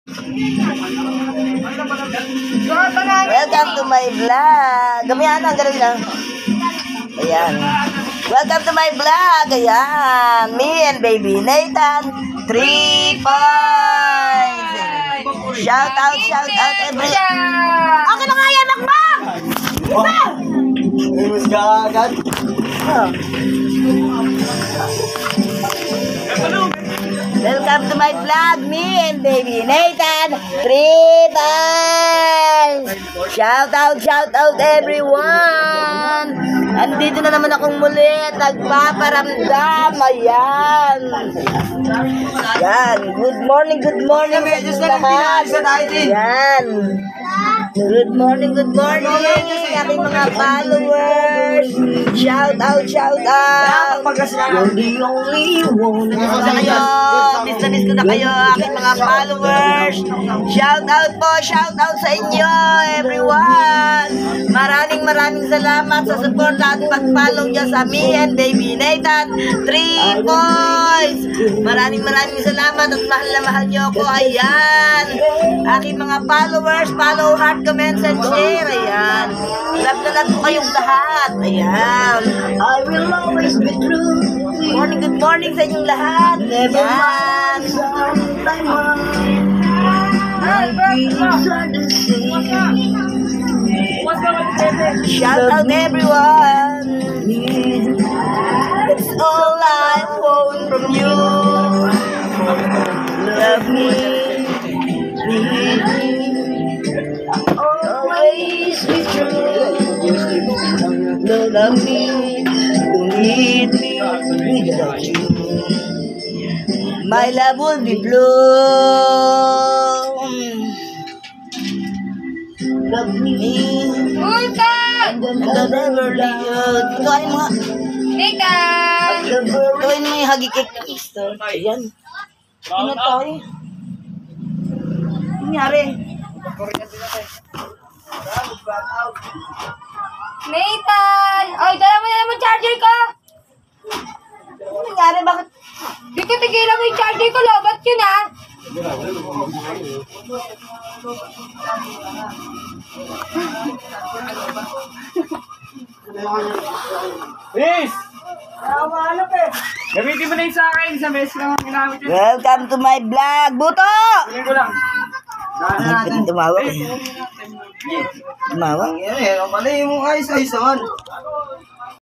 Welcome to my vlog. Gamihan ang gano'n lang. Ayan. Welcome to my vlog. Ayan. Me and baby Nathan. 3 points. Shout out every... Okay na nga yan, makbang! Imus ka agad. Welcome to my vlog, me and baby Nathan. 3 points. Shout out everyone. Andito na naman akong muli, nagpaparamdam. Ayan. Yan. Good morning sa lahat. Yan. Good morning, aking mga followers. Shout out. You're the only one. Sa kayo, miss ko na kayo, aking mga followers. Shout out sa inyo, everyone. Maraming salamat sa support at pag-follow nyo sa me and baby Nathan. 3 points. Maraming salamat at mahal na mahal nyo ako. Ayan. Aking mga followers, follow, heart, comments, and share. Ayan. Love na love ko kayong lahat. Ayan. I will always be true. Good morning sa inyong lahat. Ayan. Shout out everyone. That's all I want from you. Love me. Always be true. Love me. Don't need me without you. My love will be blue. Love me. Ulkan! And never leave you. Tukain mo nga. Nathan! Tukain mo yung hagikik. Ayan. Ano tayo? Ano nangyari? Nathan! Ay, dala mo na naman charger ko! Ano nangyari? Bakit? Di ko tigilan mo yung charger ko, lobat yun ha! Please! Gamitin mo na yung sa akin. Sa mess lang ang ginamit yun. Welcome to my vlog. Buto! Kunin ko lang. Tumawa. Tumawa? Yan, mali yung ayos naman.